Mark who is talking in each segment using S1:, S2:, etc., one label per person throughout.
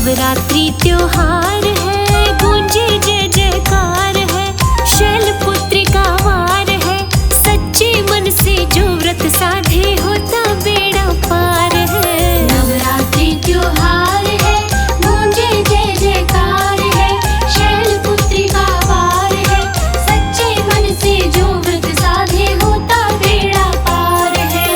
S1: नवरात्रि त्योहार है, गूंजे जय जयकार है। शैलपुत्री का वार है, सच्चे मन से जो व्रत साधे होता बेड़ा पार है।
S2: नवरात्रि त्योहार है, गूंजे जय जयकार है। शैलपुत्री का वार है, सच्चे मन से जो व्रत साधे होता बेड़ा पार है।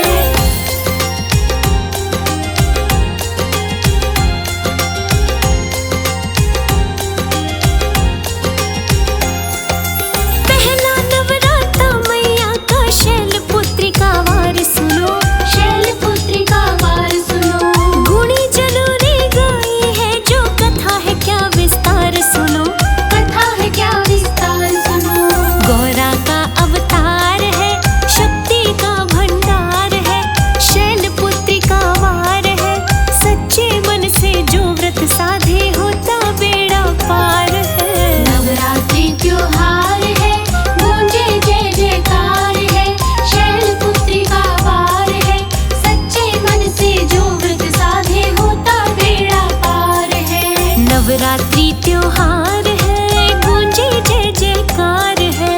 S1: पहला नवरात्रा मैया का, शैलपुत्री का वार सुनो।
S2: शैलपुत्री का वार सुनो।
S1: गुणी जनों ने गाई है जो कथा है, क्या विस्तार सुनो।
S2: कथा है क्या विस्तार सुनो।
S1: गौरा का अवतार है, शक्ति का भंडार है। शैलपुत्री का वार है, सच्चे मन से जो व्रत साधे होता बेड़ा पार है।
S2: नवरात्रि त्योहार है, गूंजे जय जयकार है। शैलपुत्री का वार है, सच्चे मन से जो व्रत साधे होता बेड़ा पार है।
S1: नवरात्रि त्योहार है, गूंजे जय जयकार है।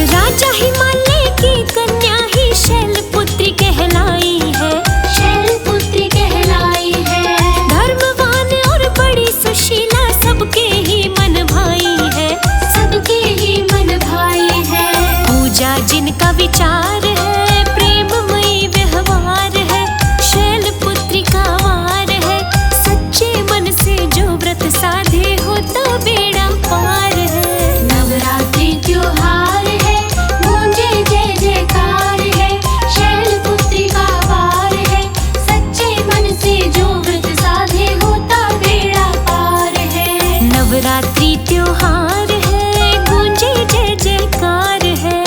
S1: राजा हिमालय की कन्या ही शैलपुत्री कहलाई है।
S2: शैलपुत्री कहलाई है।
S1: धर्मवान और बड़ी सुशीला, सबके ही मन भाई है।
S2: सबके ही मन भाई है।
S1: पूजा जिनका विचार है, प्रेममयी व्यवहार है। शैलपुत्री का वार है, सच्चे मन से जो व्रत साधे होता बेड़ा पार है।
S2: नवरात्रि त्योहार है, गूंजे जय जयकार है। शैलपुत्री का वार है, सच्चे मन से जो व्रत साधे होता बेड़ा पार है।
S1: नवरात्रि त्योहार है, गूंजे जय जयकार है।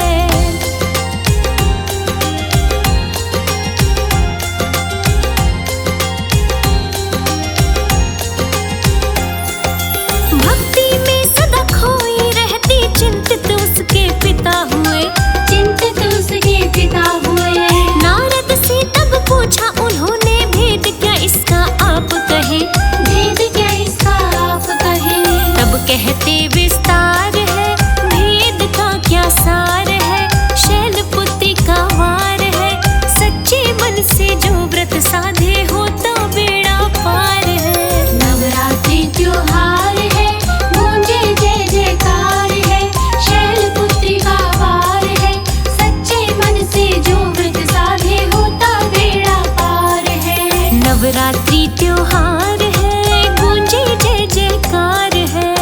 S1: भक्ति में सदा खोई रहती, चिंतित उसके पिता हुए।
S2: चिंतित उसके पिता हुए।
S1: नारद से तब पूछा उन्होंने, भेद क्या इसका आप कहे।
S2: भेद क्या इसका आप कहे।
S1: तब कहते विस्तार है, भेद का क्या सार है। शैलपुत्री का वार है, सच्चे मन से जो व्रत साधे होता बेड़ा पार है।
S2: नवरात्रि त्योहार है, गूंजे जय जयकार है। शैलपुत्री का वार है, सच्चे मन से जो व्रत साधे होता बेड़ा पार है।
S1: नवरात्रि त्योहार है, गूंजे जय जयकार है।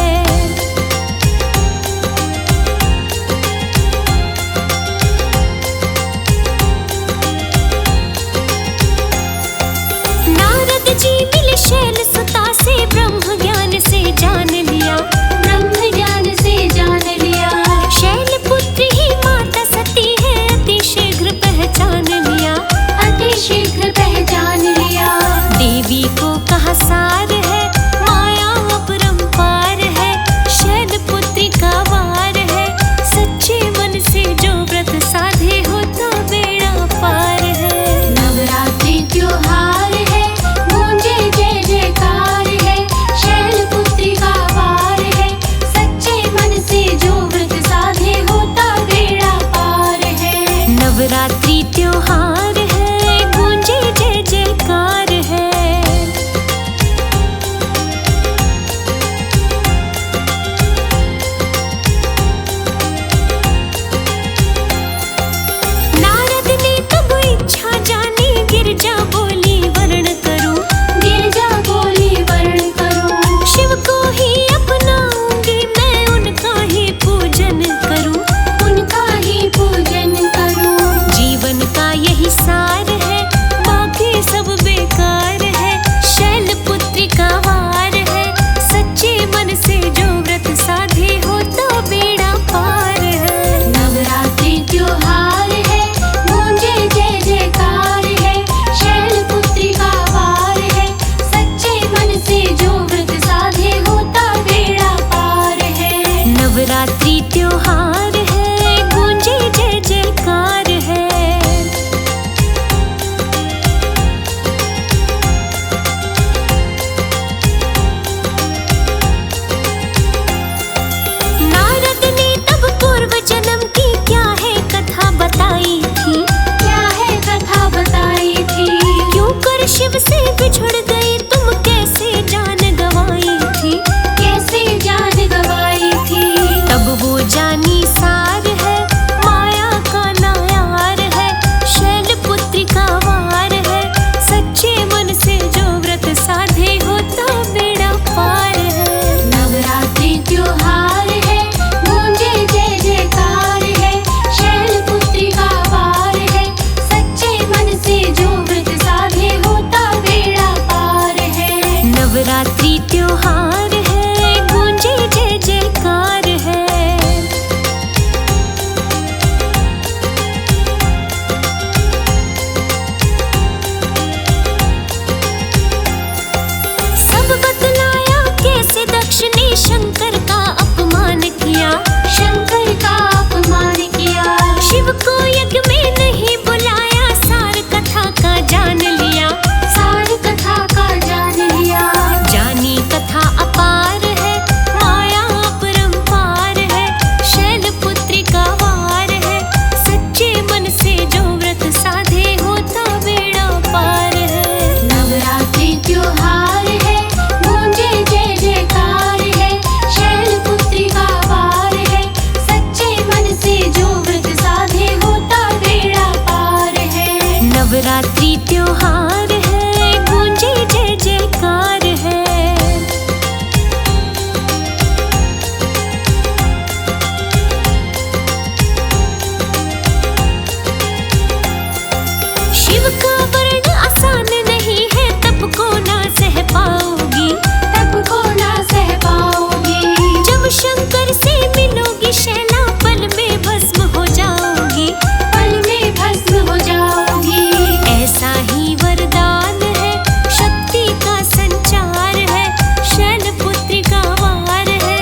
S1: नवरात्रि त्योहार है, गूंजे जय जयकार है। सब बतलाया कैसे दक्ष ने शंकर का अपमान किया,
S2: शंकर का अपमान किया।
S1: शिव को यज्ञ में नहीं बुलाया, सार कथा का जान लिया,
S2: सार कथा का जान लिया।
S1: जानी कथा अपार है, माया अपरंपार है, शैलपुत्री का वार है, सच्चे मन से जो व्रत साधे होता बेड़ा पार है।
S2: नवरात्रि त्योहार है, गूंजे जय जयकार है, शैलपुत्री का वार है, सच्चे मन से जो व्रत साधे होता बेड़ा पार है।
S1: नवरात्रि त्योहार है, गूंजे जय जयकार है। शिव का वर्ण आसान नहीं है, तप को ना सह पाओगी,
S2: तब को ना सह पाओगी।
S1: जब शंकर से मिलोगी शैला, पल में भस्म हो जाओगी,
S2: पल में भस्म हो जाओगी।
S1: ऐसा ही वरदान है, शक्ति का संचार है, शैलपुत्री का वार है,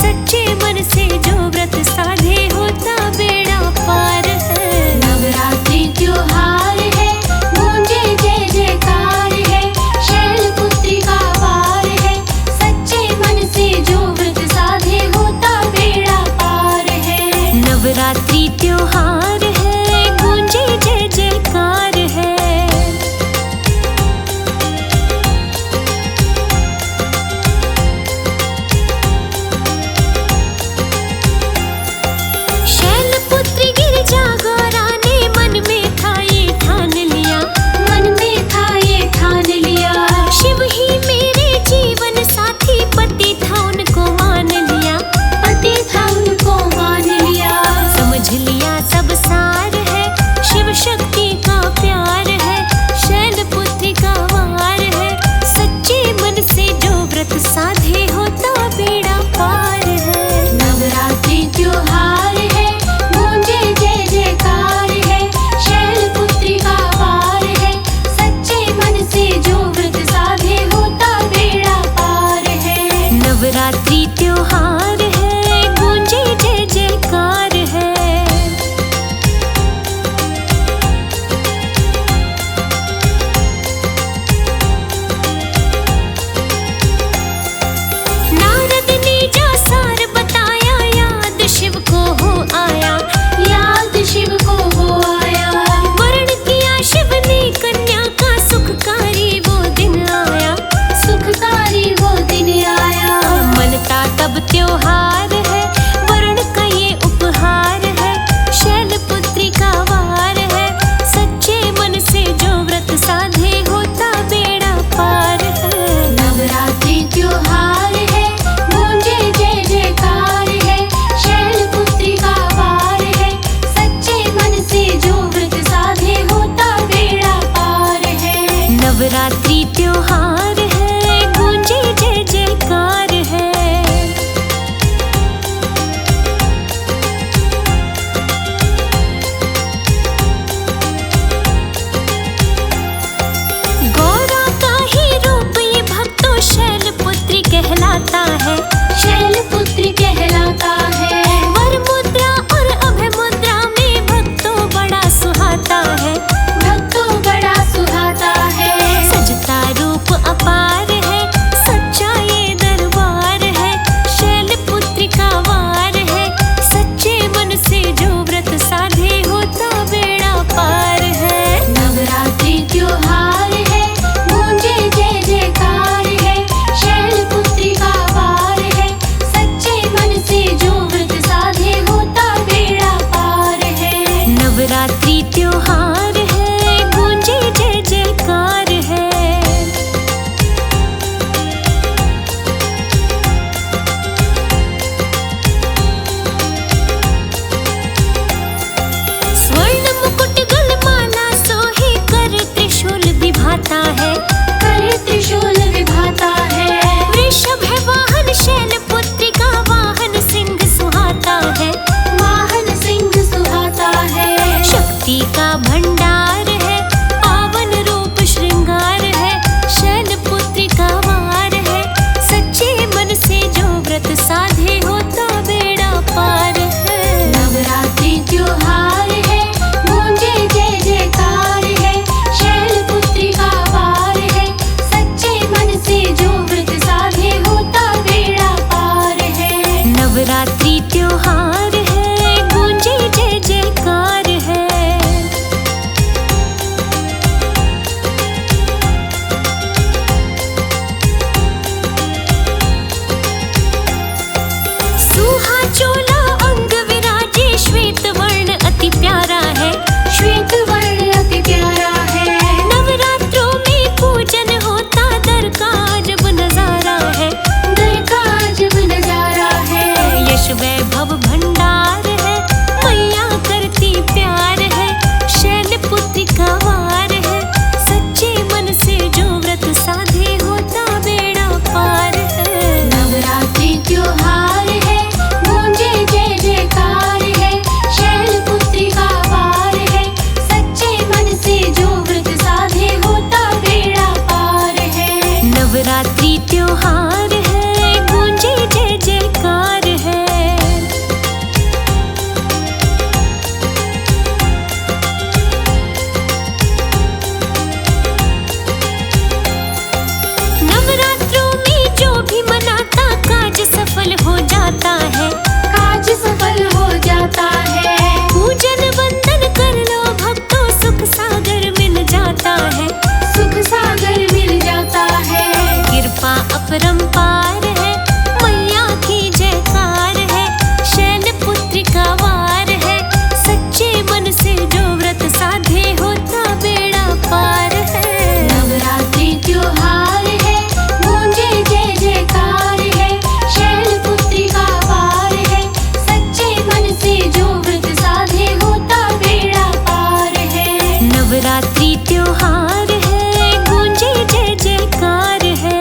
S1: सच्चे मन से जो व्रत साधे होता बेड़ा पार है।
S2: नवरात्रि त्योहार है, गूंजे जय जयकार है, शैलपुत्री का वार है, सच्चे मन से जो व्रत साधे होता बेड़ा पार है।
S1: नवरात्रि त्योहार है, गूंजे जय जयकार है। शैलपुत्री गिरिजा गौरा ने मन में था ये ठान लिया,
S2: मन में था ये ठान लिया।
S1: शिव ही मेरे जीवन साथी, पति था उनको मान लिया,
S2: पति था उनको मान लिया।
S1: समझ लिया सब सार है, शिव शक्ति का प्यार है, शैलपुत्री का वार है, सच्चे मन से जो व्रत साधे होता बेड़ा पार है।
S2: नवरात्रि त्योहार है, गूंजे जय जयकार है, शैलपुत्री का वार है, सच्चे मन से जो व्रत साधे होता बेड़ा पार है।
S1: नवरात्रि त्योहार है, गूंजे जय जयकार है। नारद ने जो सार बताया, याद शिव को हो आया,
S2: याद शिव को हो आया।
S1: वर्ण किया शिव ने कन्या का, सुखकारी वो दिन आया,
S2: सुखकारी वो दिन आया।
S1: मनता तब त्योहार है, वरुण का ये उपहार है, शैलपुत्री का वार है, सच्चे मन से जो व्रत साधे होता बेड़ा पार है।
S2: नवरात्रि त्योहार है, गूंजे जय जयकार है, शैलपुत्री का वार है, सच्चे मन से जो व्रत साधे होता बेड़ा पार है।
S1: नवरात्रि त्योहार है, गूंजे जय जयकार है। गौरा का ही रूप ये भक्तों शैलपुत्री कहलाता है,
S2: शैलपुत्री कहलाता है।
S1: वर मुद्रा और अभय मुद्रा में भक्तों बड़ा सुहाता है,
S2: भक्तों बड़ा सुहाता है।
S1: सजता रूप अपार है, सच्चा ये दरबार है, शैलपुत्री का वार है, सच्चे मन से जो व्रत साधे होता बेड़ा पार है।
S2: नवरात्रि त्योहार है, गूंजे जय जयकार है, शैलपुत्री का वार है,
S1: अपरंपार है, मैया की जयकार है। शैलपुत्री का वार है, सच्चे मन से जो व्रत साधे होता बेड़ा पार है।
S2: नवरात्रि त्योहार है, गूंजे जय जयकार है। शैलपुत्री का वार है, सच्चे मन से जो व्रत साधे होता बेड़ा पार है।
S1: नवरात्रि त्योहार है, गूंजे जय जयकार है।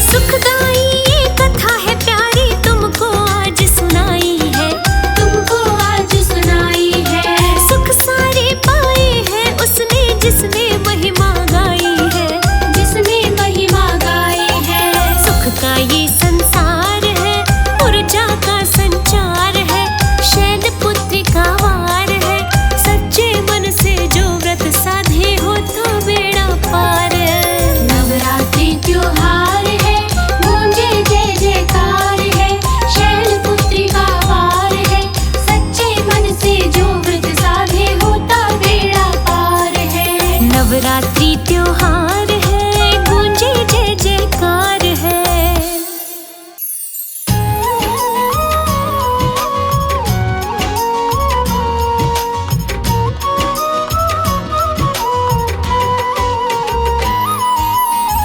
S1: सुखदाई ये कथा है प्यारी, तुमको आज सुनाई है,
S2: तुमको आज सुनाई है।
S1: सुख सारे पाए हैं उसने जिसने महिमा गाई है,
S2: जिसने महिमा गाई है।
S1: सुख का ये संसार है, ऊर्जा का संचार है। शैलपुत्री का वार है, सच्चे मन से जो व्रत साधे होता बेड़ा पार है।
S2: नवरात्रि त्योहार है, गूंजे जय जयकार है। शैलपुत्री का वार है, सच्चे मन से जो व्रत साधे होता बेड़ा पार है।
S1: नवरात्रि त्योहार है, गूंजे जय जयकार है।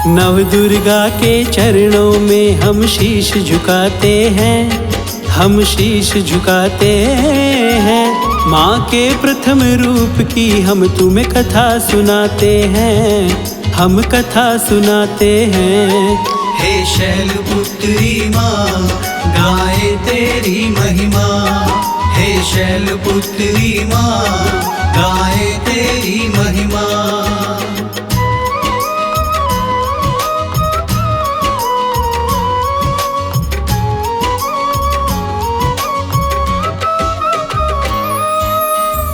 S3: नव दुर्गा के चरणों में हम शीश झुकाते हैं, हम शीश झुकाते हैं। माँ के प्रथम रूप की हम तुम्हें कथा सुनाते हैं, हम कथा सुनाते हैं।
S4: हे शैलपुत्री माँ गाए तेरी महिमा, हे शैलपुत्री माँ गाए तेरी महिमा।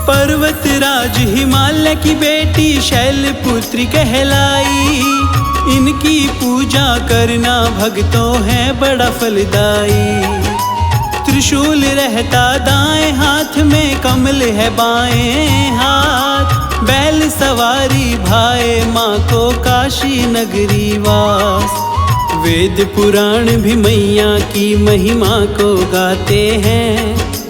S3: पर्वतराज हिमालय की बेटी शैलपुत्री कहलाई। इनकी पूजा करना भक्तों है बड़ा फलदाई। त्रिशूल रहता दाएं हाथ में, कमल है बाएं हाथ। बैल सवारी भाए माँ को काशी नगरी वास। वेद पुराण भी मैया की महिमा को गाते हैं,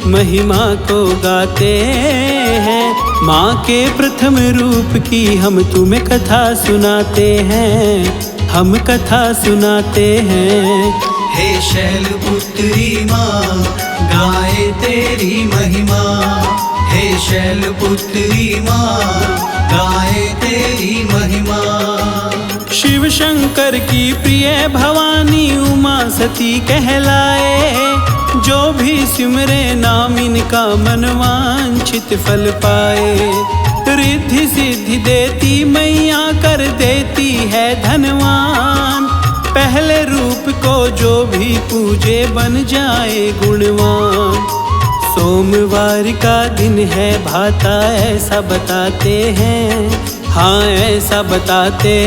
S3: महिमा को गाते हैं। माँ के प्रथम रूप की हम तुम्हें कथा सुनाते हैं, हम कथा सुनाते हैं।
S4: हे शैलपुत्री माँ गाए तेरी महिमा, हे शैलपुत्री माँ गाए तेरी महिमा।
S3: शिव शंकर की प्रिय भवानी उमा सती कहलाए। जो भी सिमरे नाम इनका मनवांछित फल पाए। रिद्धि सिद्धि देती मैया कर देती है धनवान। पहले रूप को जो भी पूजे बन जाए गुणवान। सोमवार का दिन है भाता ऐसा बताते हैं, हाँ ऐसा बताते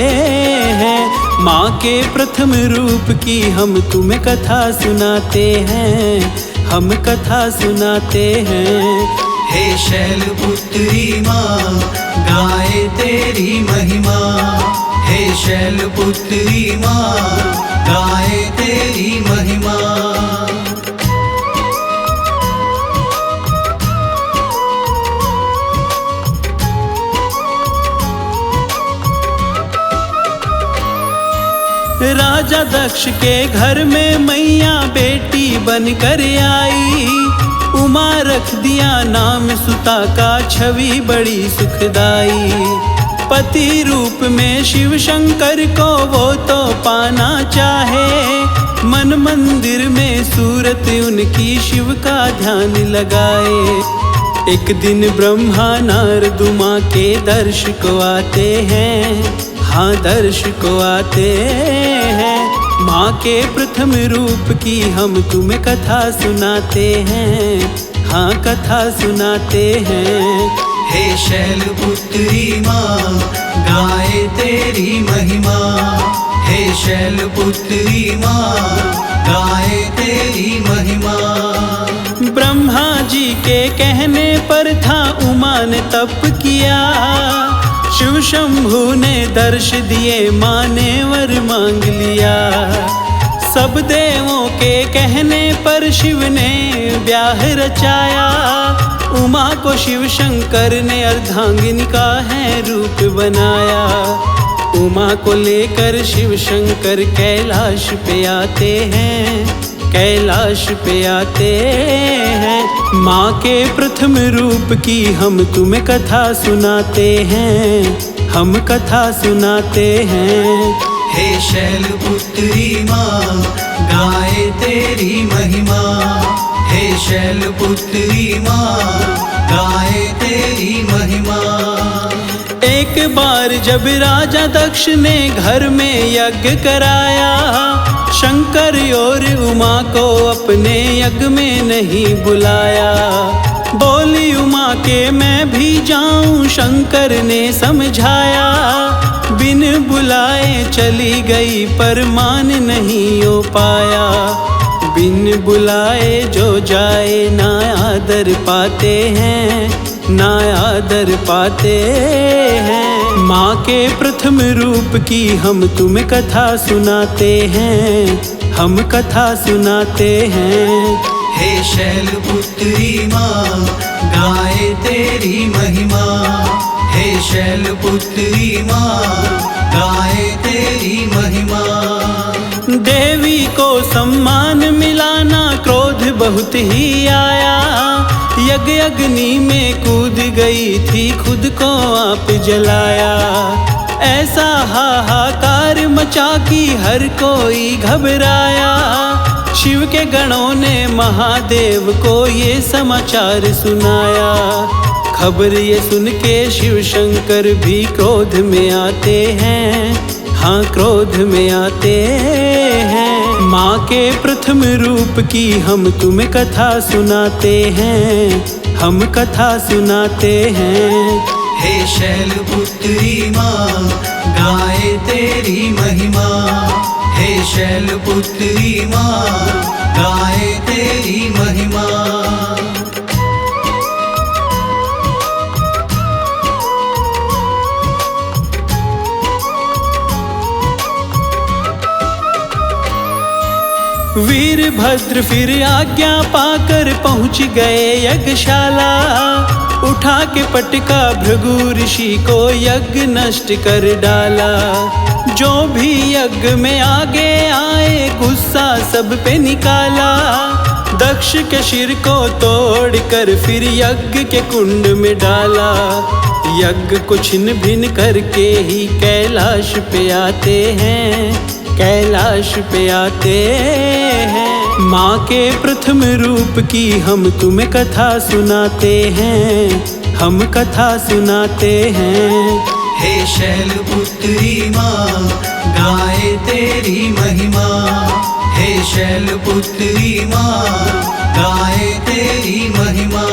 S3: हैं। माँ के प्रथम रूप की हम तुम्हें कथा सुनाते हैं, हम कथा सुनाते हैं।
S4: हे शैलपुत्री माँ गाए तेरी महिमा, हे शैलपुत्री माँ गाए तेरी महिमा।
S3: राजा दक्ष के घर में मैया बेटी बन कर आई। उमा रख दिया नाम सुता का, छवि बड़ी सुखदाई। पति रूप में शिव शंकर को वो तो पाना चाहे। मन मंदिर में सूरत उनकी शिव का ध्यान लगाए। एक दिन ब्रह्मा नारद उमा के दर्श को आते हैं, हाँ दर्श को आते हैं। माँ के प्रथम रूप की हम तुम्हें कथा सुनाते हैं, हाँ कथा सुनाते हैं।
S4: हे शैलपुत्री माँ गाए तेरी महिमा, हे शैलपुत्री माँ गाए तेरी महिमा।
S3: ब्रह्मा जी के कहने पर था उमा ने तप किया, शिव शंभु ने दर्श दिए, माँ ने वर मांग लिया। सब देवों के कहने पर शिव ने ब्याह रचाया, उमा को शिव शंकर ने अर्धांगिनी का है रूप बनाया। उमा को लेकर शिव शंकर कैलाश पे आते हैं, कैलाश पे आते हैं। माँ के प्रथम रूप की हम तुम्हें कथा सुनाते हैं, हम कथा सुनाते हैं।
S4: हे शैलपुत्री माँ गाए तेरी महिमा, हे शैलपुत्री माँ गाए तेरी महिमा।
S3: एक बार जब राजा दक्ष ने घर में यज्ञ कराया, शंकर और उमा को अपने यज्ञ में नहीं बुलाया। बोली उमा के मैं भी जाऊं, शंकर ने समझाया। बिन बुलाए चली गई पर मान नहीं हो पाया। बिन बुलाए जो जाए ना आदर पाते हैं, ना आदर पाते हैं। माँ के प्रथम रूप की हम तुम्हें कथा सुनाते हैं, हम कथा सुनाते हैं।
S4: हे शैलपुत्री माँ गाए तेरी महिमा, हे शैलपुत्री माँ गाए तेरी महिमा।
S3: देवी को सम्मान मिलाना क्रोध बहुत ही आया, यज्ञ अग्नि में कूद गई थी, खुद को आप जलाया। ऐसा हाहाकार मचा कि हर कोई घबराया। शिव के गणों ने महादेव को ये समाचार सुनाया। खबर ये सुन के शिव शंकर भी क्रोध में आते हैं, हाँ क्रोध में आते हैं। माँ के प्रथम रूप की हम तुम्हें कथा सुनाते हैं, हम कथा सुनाते हैं।
S4: हे शैलपुत्री माँ गाए तेरी महिमा, हे शैलपुत्री माँ गाए तेरी महिमा।
S3: वीरभद्र फिर आज्ञा पाकर पहुँच गए यज्ञशाला। उठा के पटका भृगु ऋषि को यज्ञ नष्ट कर डाला। जो भी यज्ञ में आगे आए गुस्सा सब पे निकाला। दक्ष के सिर को तोड़कर फिर यज्ञ के कुंड में डाला। यज्ञ को छिन्न भिन्न करके ही कैलाश पे आते हैं, कैलाश पे आते हैं। माँ के प्रथम रूप की हम तुम्हें कथा सुनाते हैं, हम कथा सुनाते हैं।
S4: हे शैलपुत्री माँ गाए तेरी महिमा, हे शैलपुत्री माँ गाए तेरी महिमा।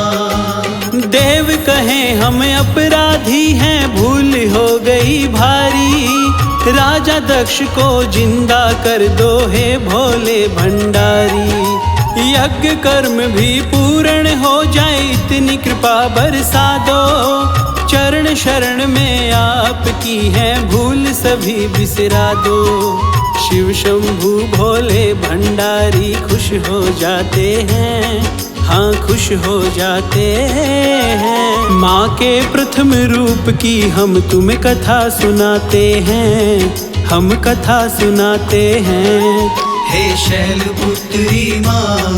S3: देव कहें हम अपराधी हैं, भूल हो गई भारी। राजा दक्ष को जिंदा कर दो हे भोले भंडारी। यज्ञ कर्म भी पूर्ण हो जाए इतनी कृपा बरसा दो। चरण शरण में आपकी है भूल सभी बिसरा दो। शिव शंभु भोले भंडारी खुश हो जाते हैं, हाँ खुश हो जाते हैं। माँ के प्रथम रूप की हम तुम्हें कथा सुनाते हैं, हम कथा सुनाते हैं।
S4: हे शैलपुत्री माँ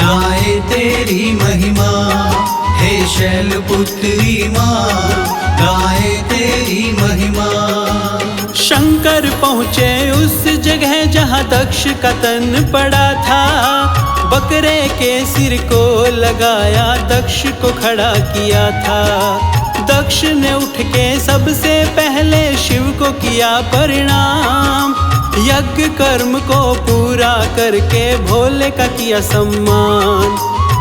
S4: गाए तेरी महिमा, हे शैलपुत्री माँ गाए तेरी महिमा।
S3: शंकर पहुँचे उस जगह जहाँ दक्ष का तन पड़ा था। बकरे के सिर को लगाया, दक्ष को खड़ा किया था। दक्ष ने उठ के सबसे पहले शिव को किया प्रणाम। यज्ञ कर्म को पूरा करके भोले का किया सम्मान।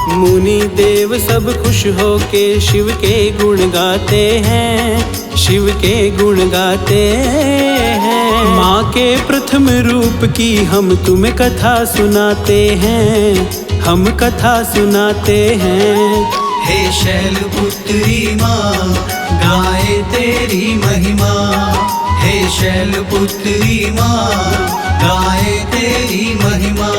S3: मुनि देव सब खुश होके शिव के गुण गाते हैं, शिव के गुण गाते हैं। माँ के प्रथम रूप की हम तुम्हें कथा सुनाते हैं, हम कथा सुनाते हैं।
S4: हे शैलपुत्री माँ गाए तेरी महिमा, हे शैलपुत्री माँ गाए तेरी महिमा।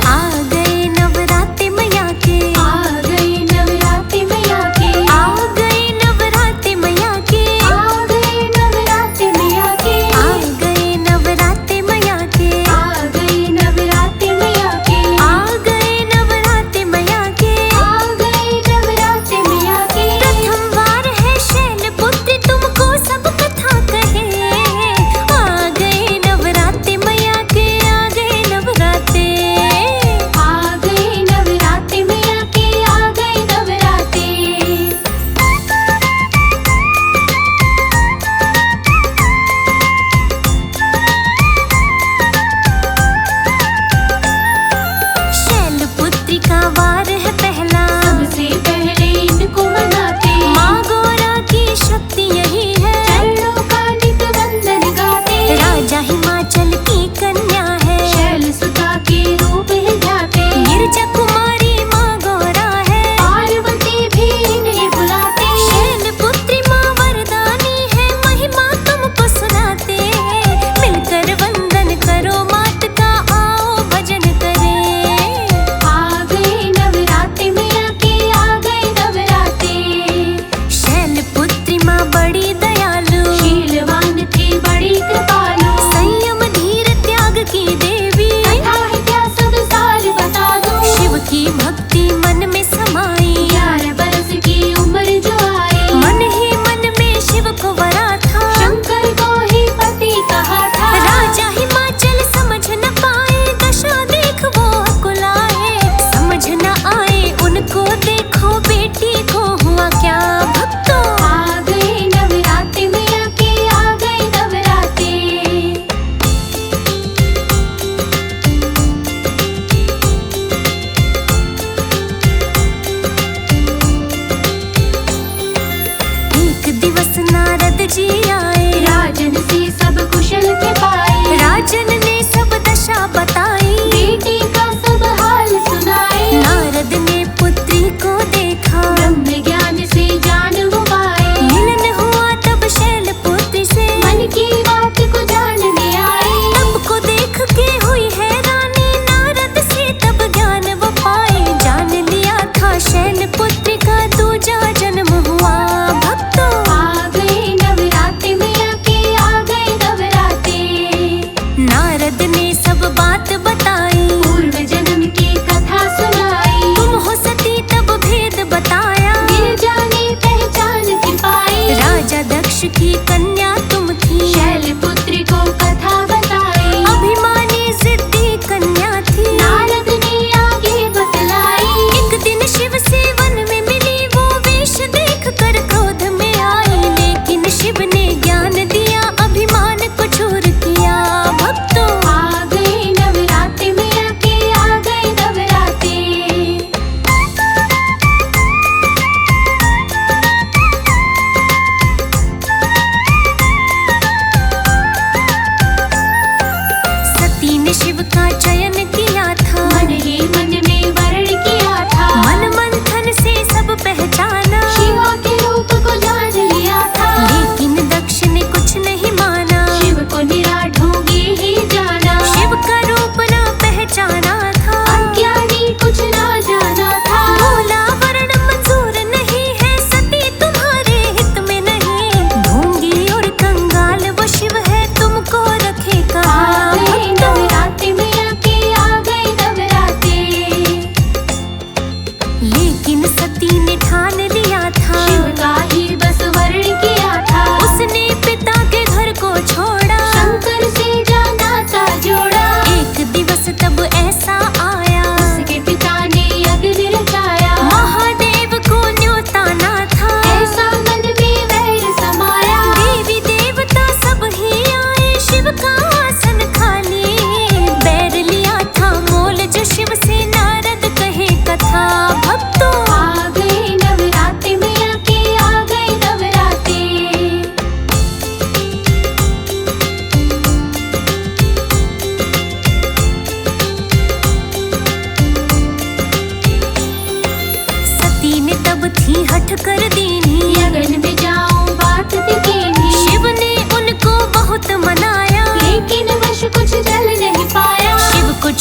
S2: आगे नवरात्रि मैया के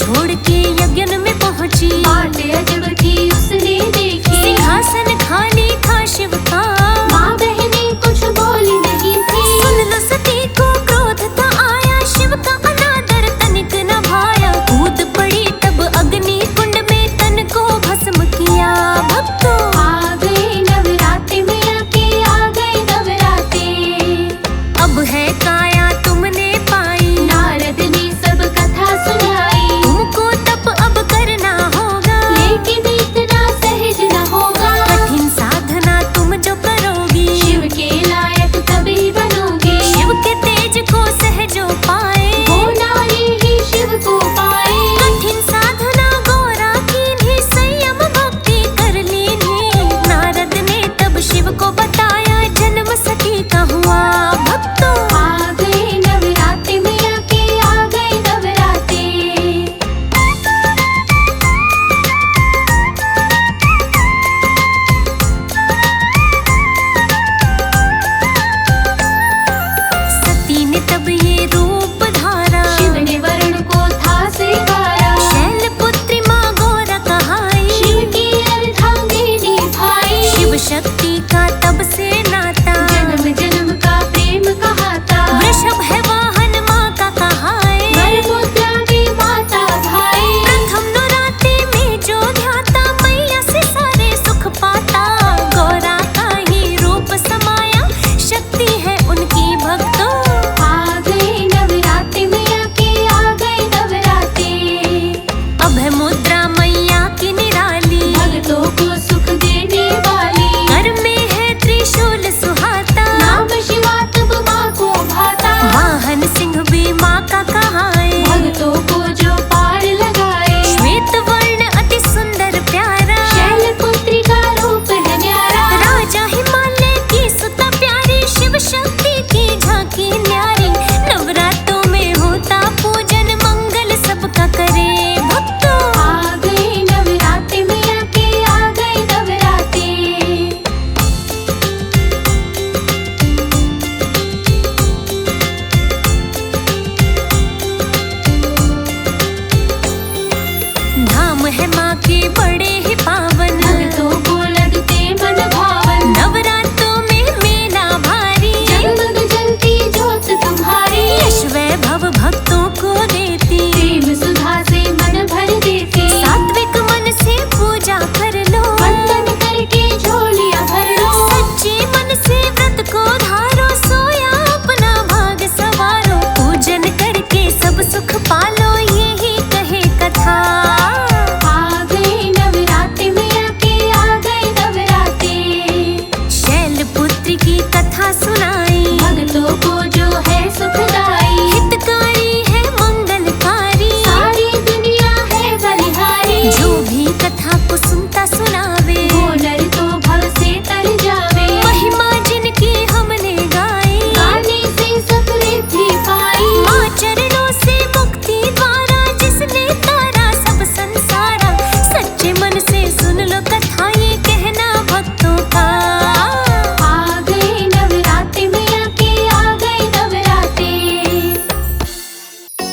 S1: छोड़ के यज्ञ में पहुंची